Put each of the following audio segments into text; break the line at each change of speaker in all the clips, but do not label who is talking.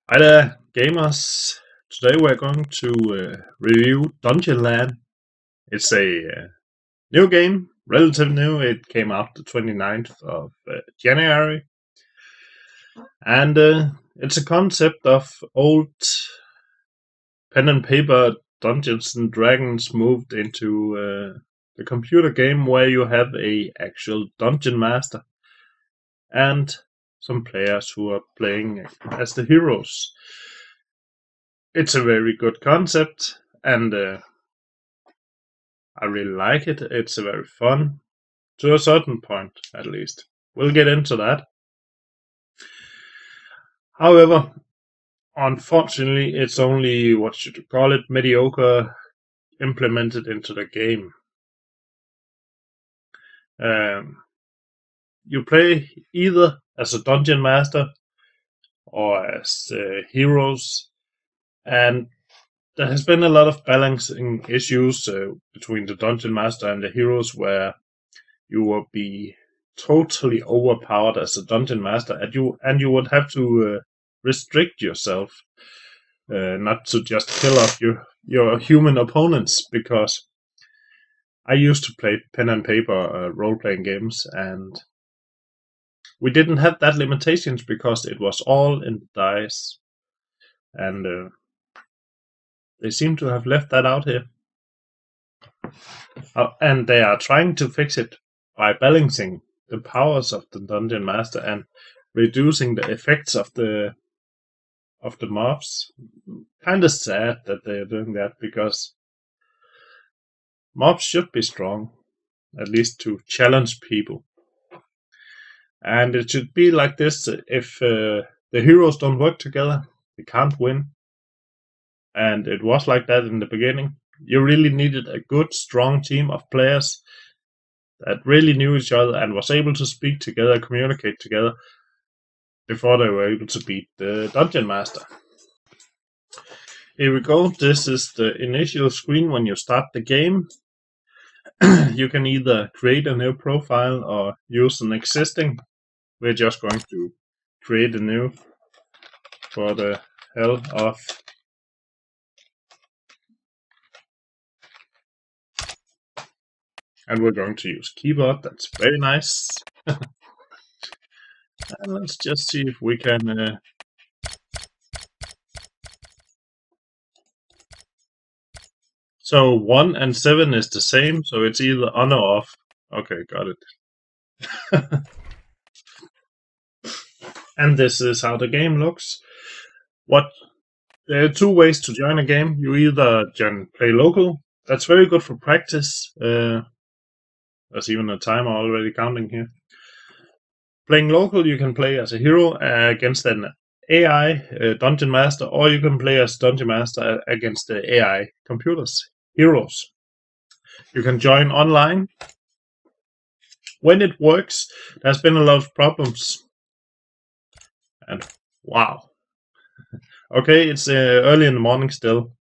Hi there, gamers. Today we're going to review Dungeon Land. It's a new game, relatively new. It came out the 29th of January. And it's a concept of old pen and paper Dungeons and Dragons moved into the computer game where you have a actual dungeon master and some players who are playing as the heroes. It's a very good concept, and I really like it. It's very fun, to a certain point, at least. We'll get into that. However, unfortunately, it's only, what should you call it, mediocre implemented into the game. You play either as a dungeon master or as heroes, and there has been a lot of balancing issues between the dungeon master and the heroes where you will be totally overpowered as a dungeon master, and you would have to restrict yourself not to just kill off your human opponents, because I used to play pen and paper role-playing games, and we didn't have that limitations because it was all in dice, and they seem to have left that out here. And they are trying to fix it by balancing the powers of the dungeon master and reducing the effects of the mobs. Kind of sad that they are doing that, because mobs should be strong, at least to challenge people. And it should be like this: if the heroes don't work together, they can't win. And it was like that in the beginning. You really needed a good, strong team of players that really knew each other and was able to speak together, communicate together, before they were able to beat the dungeon master. Here we go. This is the initial screen when you start the game. You can either create a new profile or use an existing. We're just going to create a new for the hell of. And we're going to use keyboard. That's very nice. And let's just see if we can. So 1 and 7 is the same, so it's either on or off. Okay, got it. And this is how the game looks. There are two ways to join a game. You either can play local. That's very good for practice. There's even a timer already counting here. Playing local, you can play as a hero against an AI dungeon master, or you can play as dungeon master against the AI computers, heroes. You can join online. When it works, there's been a lot of problems. And wow. Okay, it's early in the morning still,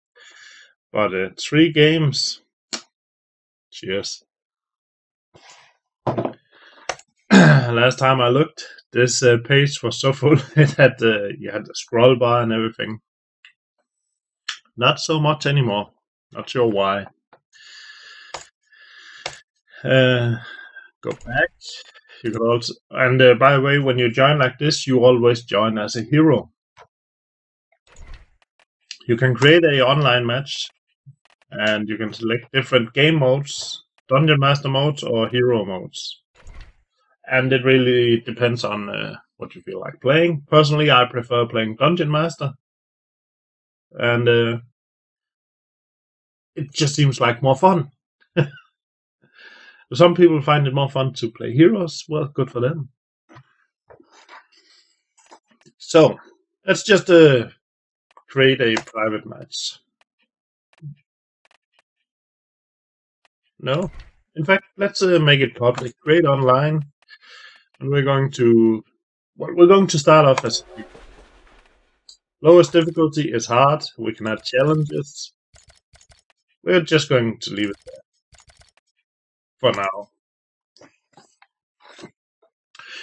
but 3 games. Cheers. Last time I looked, this page was so full that you had the scroll bar and everything. Not so much anymore. Not sure why. Go back. You could also, and by the way, when you join like this, you always join as a hero. You can create a online match, and you can select different game modes, dungeon master modes or hero modes. And it really depends on what you feel like playing. Personally, I prefer playing dungeon master, and it just seems like more fun. Some people find it more fun to play heroes. Well, good for them. So let's just create a private match. No, in fact, let's make it public. Create online, and we're going to start off as lowest difficulty is hard. We can add challenges. We're just going to leave it there for now.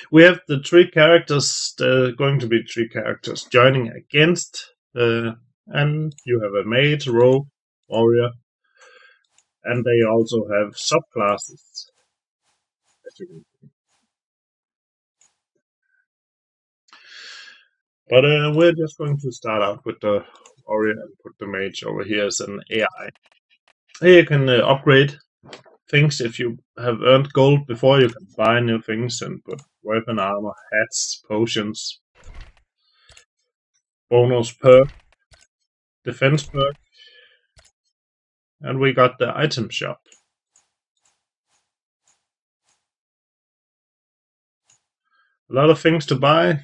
We have the three characters. There are going to be three characters joining against, and you have a mage, rogue, warrior, and they also have subclasses. But we're just going to start out with the warrior and put the mage over here as an AI. Here you can upgrade things if you have earned gold before. You can buy new things and put weapon, armor, hats, potions, bonus perk, defense perk, and we got the item shop. A lot of things to buy.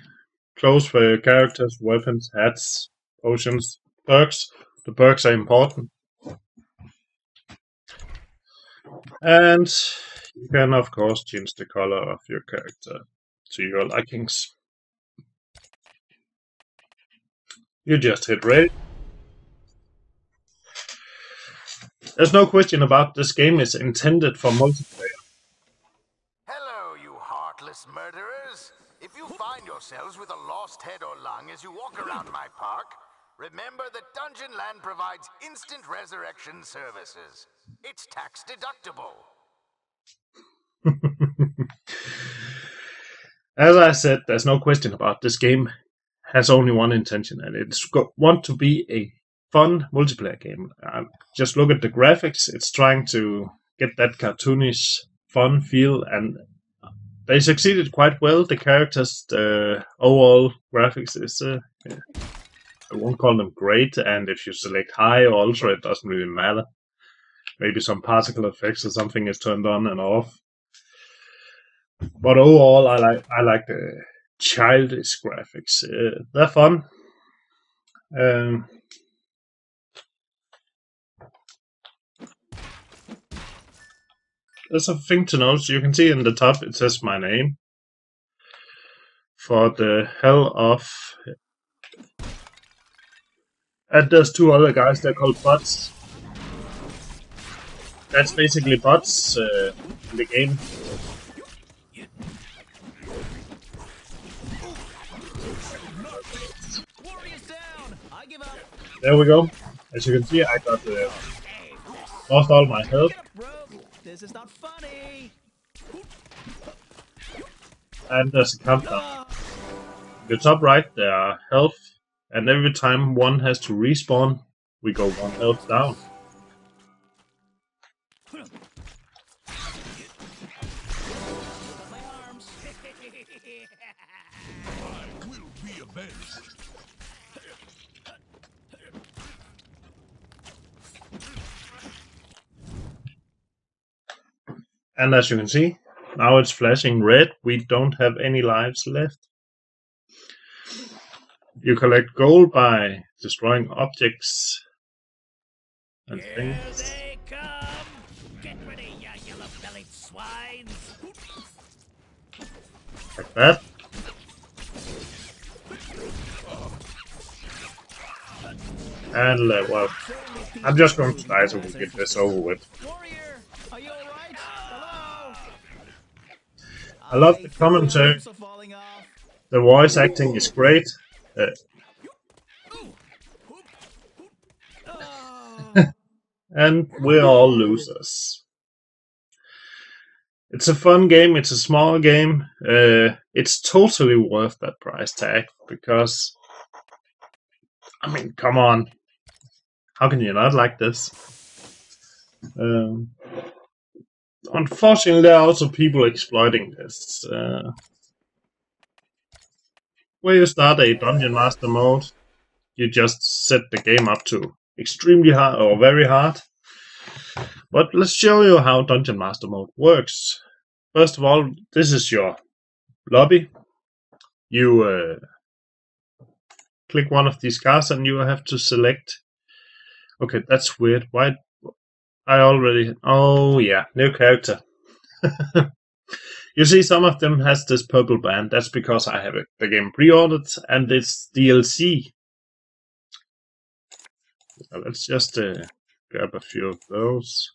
Clothes for your characters, weapons, hats, potions, perks. The perks are important. And you can, of course, change the color of your character to your likings. You just hit ready. There's no question about this game is intended for multiplayer.
Hello, you heartless murderers. If you find yourselves with a lost head or lung as you walk around my park, remember that Dungeon Land provides instant resurrection services. It's tax deductible.
As I said, there's no question about this game has only one intention, and it's want to be a fun multiplayer game. Just look at the graphics. It's trying to get that cartoonish fun feel, and they succeeded quite well. The characters, the overall graphics is, I won't call them great, and if you select high or ultra, it doesn't really matter. Maybe some particle effects or something is turned on and off. But overall, I like the childish graphics. They're fun. There's a thing to note. You can see in the top it says my name. For the hell of. And there's two other guys, they're called bots. That's basically bots in the game. There we go. As you can see, I got lost all my health.
This is not funny.
And there's a countdown. In the top right, there are health, and every time one has to respawn, we go one health down.
I will be avenged.
And as you can see, now it's flashing red. We don't have any lives left. You collect gold by destroying objects and things.
Here they come! Get ready, you yellow-bellied swines!
Like that. And well, I'm just going to die so we get this over with.
Warrior, are you alright? Hello?
I love the commentary. The voice acting is great. And we're all losers. It's a fun game, it's a small game. It's totally worth that price tag because, I mean, come on. How can you not like this? Unfortunately, there are also people exploiting this. Where you start a Dungeon Master mode, you just set the game up to extremely hard or very hard. But let's show you how Dungeon Master mode works. First of all, this is your lobby. You click one of these cards and you have to select. Okay, that's weird. Why? I already. Oh yeah, new character. You see, some of them has this purple band. That's because I have the game pre-ordered and it's DLC. Let's just grab a few of those.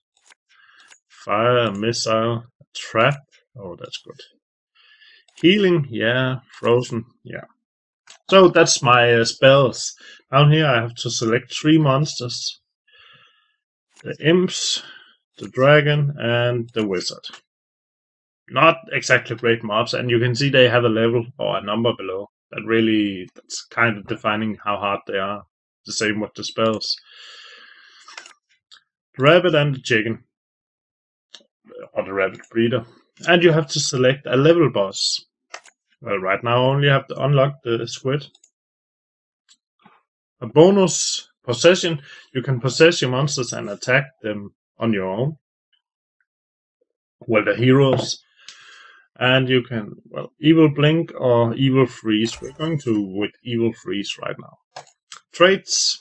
Fire, missile, trap. Oh, that's good. Healing, yeah. Frozen, yeah. So that's my spells. Down here I have to select 3 monsters. The imps, the dragon, and the wizard. Not exactly great mobs, and you can see they have a level or a number below. That's kind of defining how hard they are. The same with the spells. The rabbit and the chicken. Or the rabbit breeder. And you have to select a level boss. Well, right now I only have to unlock the squid. A bonus possession. You can possess your monsters and attack them on your own. Well, the heroes. And you can, well, evil blink or evil freeze. We're going to with evil freeze right now. Traits.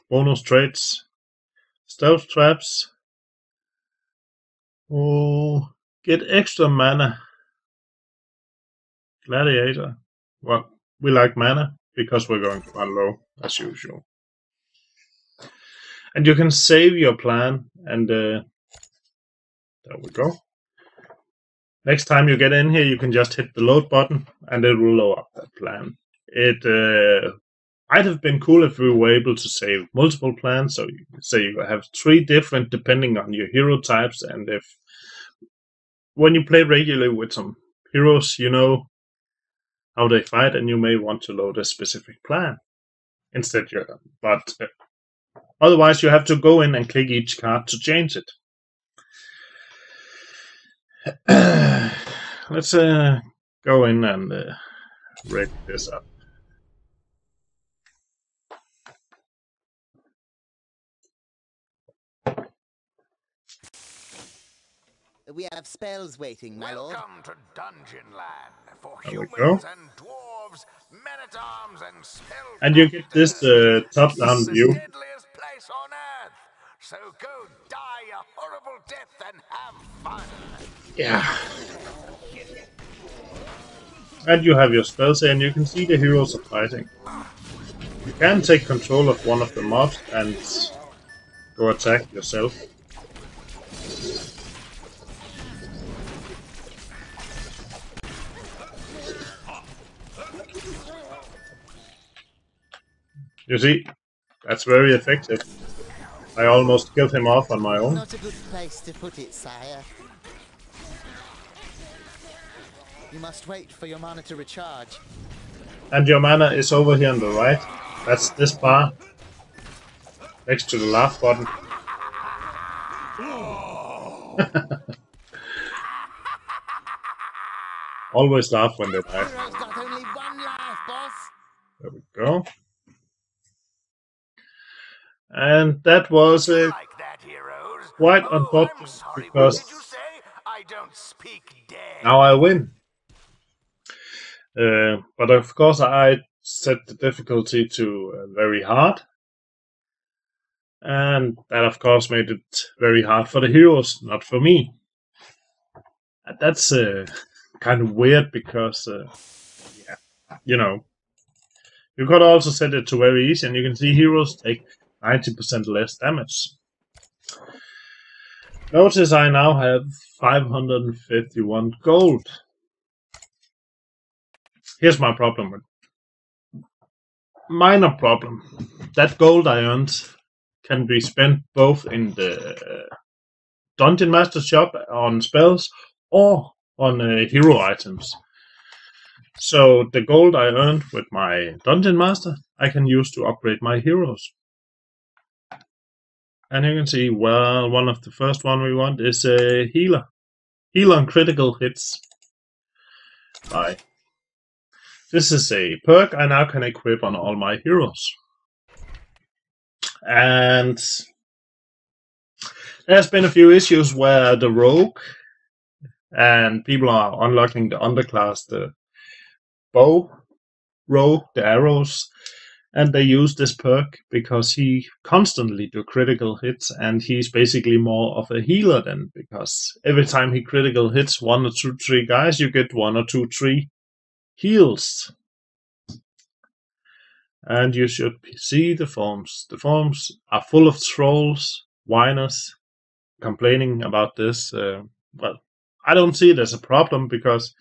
Bonus traits. Stealth traps. Oh, get extra mana. Gladiator. Well, we like mana because we're going to run low as usual. And you can save your plan, and there we go. Next time you get in here, you can just hit the load button, and it will load up that plan. It might have been cool if we were able to save multiple plans, so you say you have 3 different depending on your hero types, and if when you play regularly with some heroes, you know how they fight, and you may want to load a specific plan instead. But otherwise, you have to go in and click each card to change it. Let's go in and rig this up.
We have spells waiting, my lord.
Welcome to Dungeon Land for
There we
humans
go.
and dwarves, men-at-arms and spell.
And you get this top-down
It's
view.
the deadliest place on earth. So go die a horrible death and have fun.
Yeah. And you have your spells here, and you can see the heroes are fighting. You can take control of one of the mobs and go attack yourself. You see, that's very effective. I almost killed him off on my own.
Not a good place to put it, sire. You must wait for your mana to recharge.
And your mana is over here on the right. That's this bar. Next to the laugh button. Always laugh when they die.
Hero's got only one life, boss.
There we go. And that was
Like that, heroes.
quite
I'm
unfortunate
sorry.
because
What did you say? I don't speak dead.
now I win. But of course I set the difficulty to very hard. And that of course made it very hard for the heroes, not for me. And that's kind of weird because, yeah, you know, you could also set it to very easy, and you can see heroes take 90% less damage. Notice I now have 551 gold. Here's my problem with minor problem. That gold I earned can be spent both in the Dungeon Master shop on spells or on hero items. So the gold I earned with my Dungeon Master I can use to upgrade my heroes. And you can see, well, one of the first one we want is a healer. Heal on critical hits. Bye. This is a perk I now can equip on all my heroes. And there's been a few issues where the rogue and people are unlocking the underclass, the bow, rogue, the arrows, and they use this perk because he constantly do critical hits, and he's basically more of a healer then, because every time he critical hits 1 or 2, 3 guys, you get 1 or 2, 3 heals. And you should see the forums. The forums are full of trolls, whiners, complaining about this. Well, I don't see it as a problem because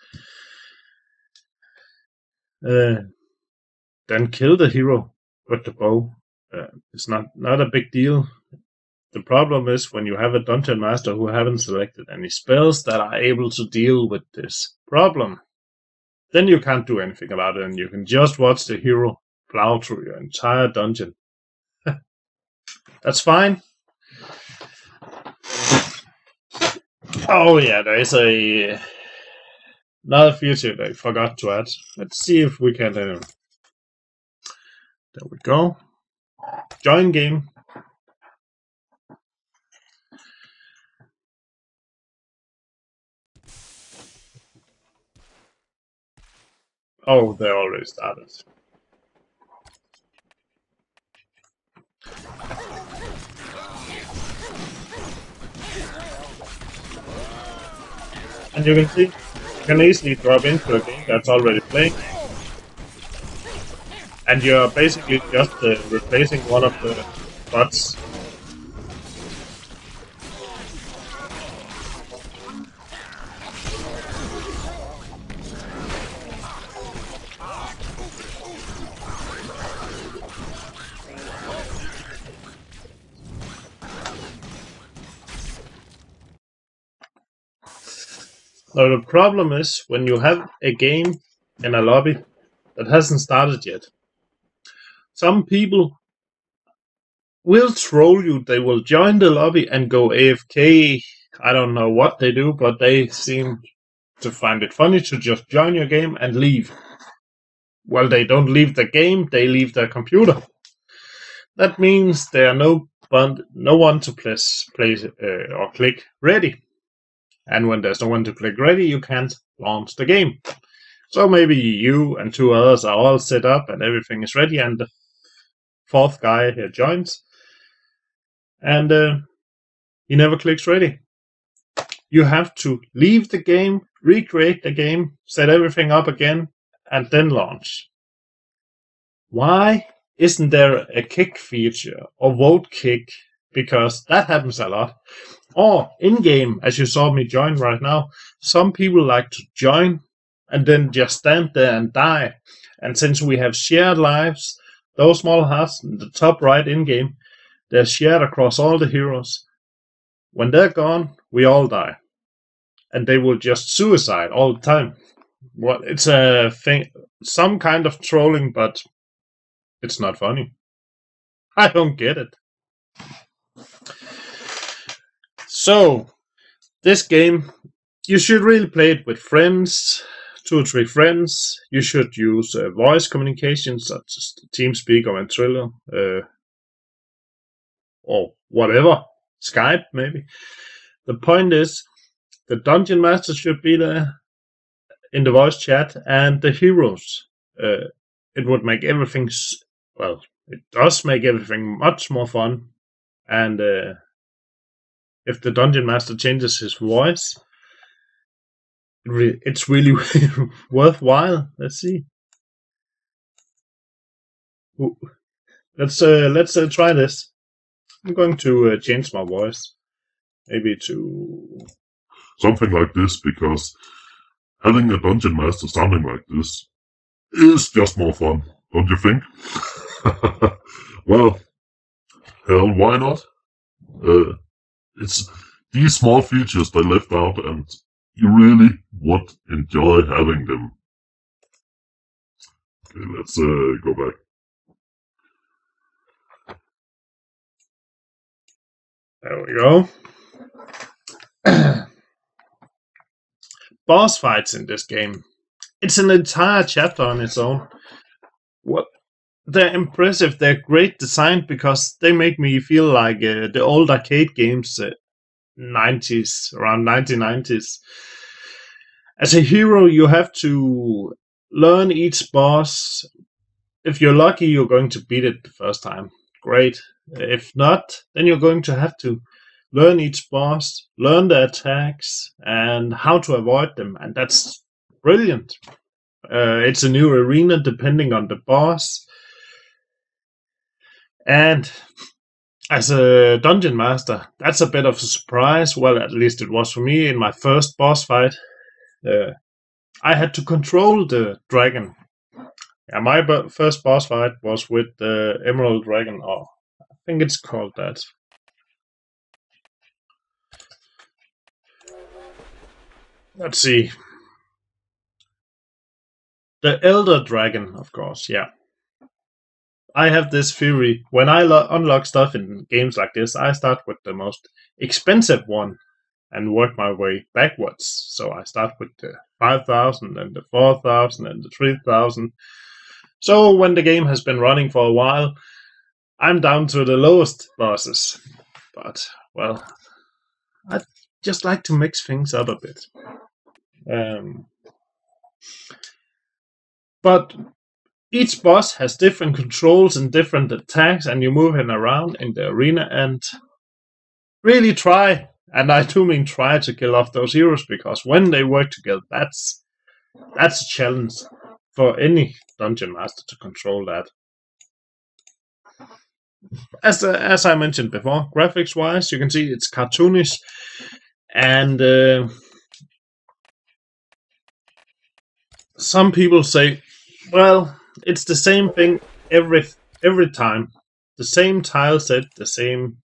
Then kill the hero with the bow. It's not a big deal. The problem is when you have a dungeon master who haven't selected any spells that are able to deal with this problem. Then you can't do anything about it, and you can just watch the hero plow through your entire dungeon. That's fine. Oh yeah, there is another feature that I forgot to add. Let's see if we can... there we go. Join game. Oh, they already started. And you can see, you can easily drop into a game that's already playing. And you're basically just replacing one of the bots. Now the problem is when you have a game in a lobby that hasn't started yet. Some people will troll you. They will join the lobby and go AFK. I don't know what they do, but they seem to find it funny to just join your game and leave. Well, they don't leave the game, they leave their computer. That means there are no one to play or click ready. And when there's no one to click ready, you can't launch the game. So maybe you and 2 others are all set up and everything is ready, and the 4th guy here joins, and he never clicks ready. You have to leave the game, recreate the game, set everything up again, and then launch. Why isn't there a kick feature or vote kick? Because that happens a lot. Or in-game, as you saw me join right now, some people like to join and then just stand there and die. And since we have shared lives, those small hearts in the top right in-game, they're shared across all the heroes. When they're gone, we all die. And they will just suicide all the time. Well, it's a thing, some kind of trolling, but it's not funny. I don't get it. So, this game, you should really play it with friends, 2 or 3 friends. You should use voice communication such as TeamSpeak or Ventrilo, or whatever, Skype maybe. The point is, the Dungeon Master should be there in the voice chat, and the heroes. It would make everything, well, it does make everything much more fun, and if the Dungeon Master changes his voice, it's really worthwhile. Let's see. Let's try this. I'm going to change my voice, maybe to
something like this, because having a Dungeon Master sounding like this is just more fun, don't you think? Well, hell, why not? It's these small features they left out, and you really would enjoy having them. Okay, let's go back.
There we go. Boss fights in this game. It's an entire chapter on its own. What? They're impressive. They're great designed because they make me feel like the old arcade games, 90s, around 1990s. As a hero, you have to learn each boss. If you're lucky, you're going to beat it the first time. Great. If not, then you're going to have to learn each boss, learn the attacks, and how to avoid them. And that's brilliant. It's a new arena depending on the boss. And as a dungeon master, that's a bit of a surprise. Well, at least it was for me in my first boss fight. I had to control the dragon Yeah, my first boss fight was with the Emerald Dragon, or I think it's called that. Let's see. The Elder Dragon, of course, yeah. I have this theory. When I unlock stuff in games like this, I start with the most expensive one and work my way backwards. So I start with the 5,000 and the 4,000 and the 3,000. So when the game has been running for a while, I'm down to the lowest bosses. But, well, I just like to mix things up a bit. But each boss has different controls and different attacks, and you move him around in the arena and really try, and I do mean try, to kill off those heroes, because when they work together, that's a challenge for any dungeon master to control that. As I mentioned before, graphics wise, you can see it's cartoonish, and some people say, well, it's the same thing every time, the same tile set, the same,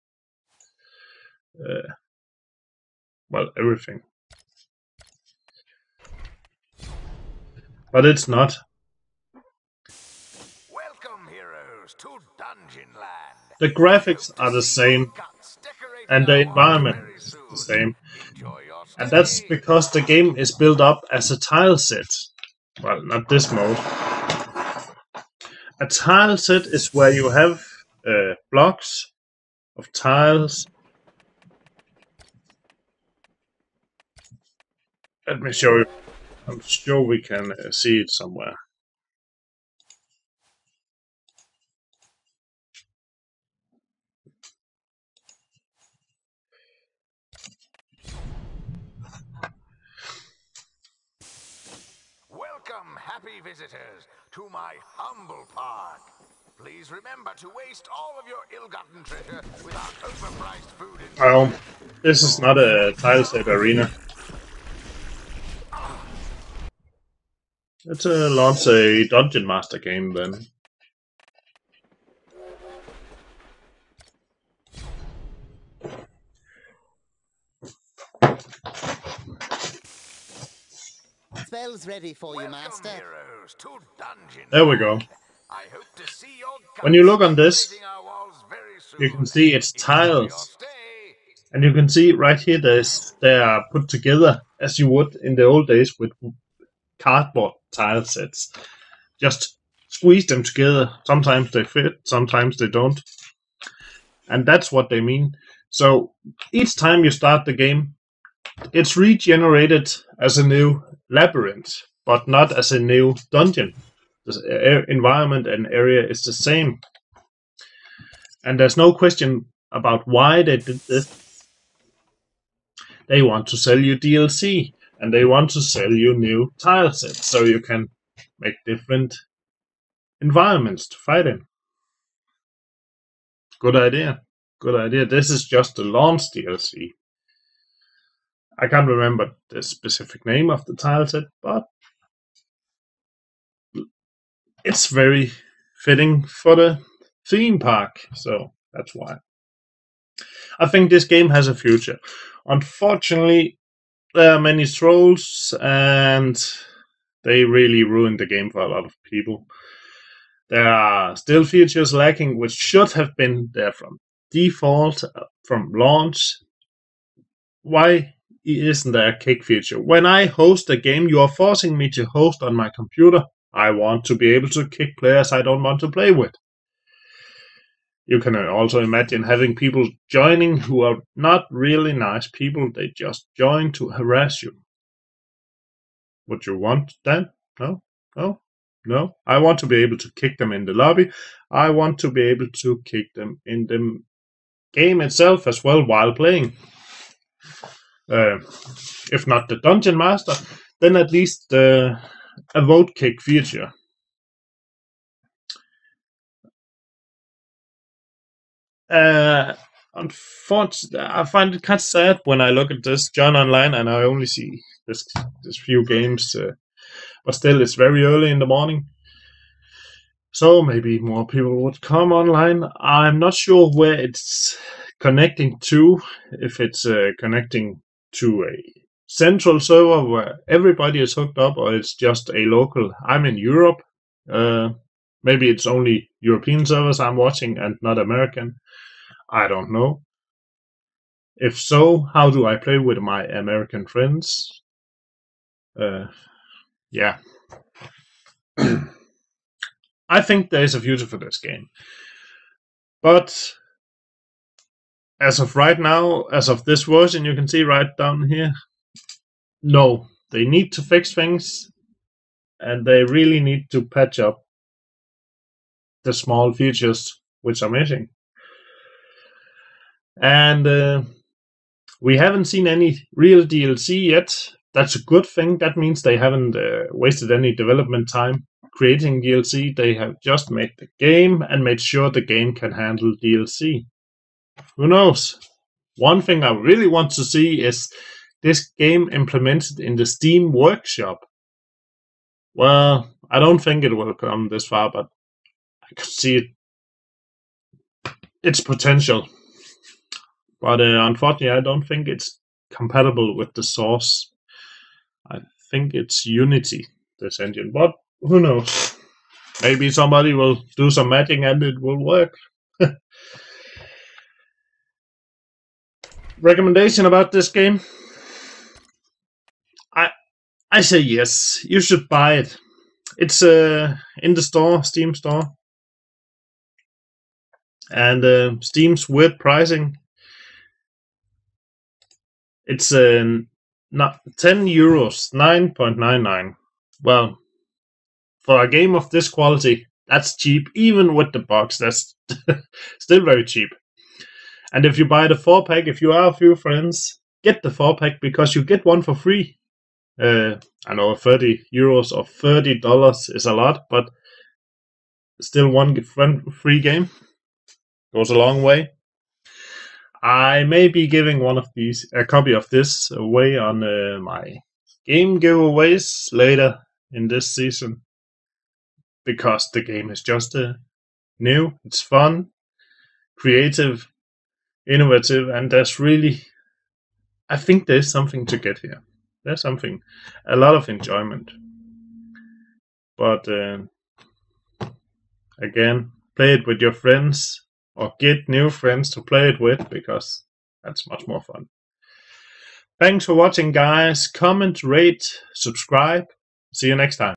well, everything. But it's not.
Welcome, heroes, to Dungeon Land.
The graphics are the same, and the environment is the same. And that's because the game is built up as a tile set. Well, not this mode. A tile set is where you have blocks of tiles. Let me show you. I'm sure we can see it somewhere.
Welcome, happy visitors, to my humble park. Please remember to waste all of your ill-gotten treasure without overpriced food and...
Well, this is not a tile set arena. Let's launch a Dungeon Master game then.
Spell's ready for you,
Welcome,
Master.
heroes, to Dungeon
There we go.
I hope to see your
When you look on this,
decorating our walls very soon.
you can see it's
Enjoy your
tiles.
stay.
And you can see right here they are put together as you would in the old days with cardboard tile sets. Just squeeze them together. Sometimes they fit, sometimes they don't. And that's what they mean. So each time you start the game, it's regenerated as a new labyrinth, but not as a new dungeon. The environment and area is the same. And there's no question about why they did this. They want to sell you DLC, and they want to sell you new tile sets, so you can make different environments to fight in. Good idea. Good idea. This is just the launch DLC. I can't remember the specific name of the tile set, but it's very fitting for the theme park, so that's why. I think this game has a future. Unfortunately, there are many trolls, and they really ruined the game for a lot of people. There are still features lacking, which should have been there from default, from launch. Why isn't there a kick feature? When I host a game, you are forcing me to host on my computer. I want to be able to kick players I don't want to play with. You can also imagine having people joining who are not really nice people. They just join to harass you. Would you want that? No? No? No? I want to be able to kick them in the lobby. I want to be able to kick them in the game itself as well while playing. If not the Dungeon Master, then at least a vote kick feature. Unfortunately, I find it kind of sad when I look at this John Online and I only see this few games, but still, it's very early in the morning. So maybe more people would come online. I'm not sure where it's connecting to, if it's connecting to a central server where everybody is hooked up, or it's just a local. I'm in Europe. Maybe it's only European servers I'm watching and not American. I don't know. If so, how do I play with my American friends? Yeah. I think there is a future for this game. But as of right now, as of this version, you can see right down here, no, they need to fix things, and they really need to patch up the small features which are missing. And we haven't seen any real DLC yet. That's a good thing. That means they haven't wasted any development time creating DLC. They have just made the game and made sure the game can handle DLC. Who knows? One thing I really want to see is this game implemented in the Steam Workshop. Well, I don't think it will come this far, but I could see its potential. But unfortunately, I don't think it's compatible with the source. I think it's Unity, this engine. But who knows? Maybe somebody will do some magic and it will work. Recommendation about this game? I say yes. You should buy it. It's in the store, Steam store. And Steam's weird pricing. It's not 10 euros, 9.99. Well, for a game of this quality, that's cheap. Even with the box, that's still very cheap. And if you buy the 4-pack, if you are a few friends, get the 4-pack because you get one for free. I know 30 euros or $30 is a lot, but still one free game goes a long way. I may be giving one of these, a copy of this, away on my game giveaways later in this season, because the game is just new, it's fun, creative, innovative, and there's really, I think there's something to get here. There's something, a lot of enjoyment. But again, play it with your friends, or get new friends to play it with, because that's much more fun. Thanks for watching, guys. Comment, rate, subscribe. See you next time.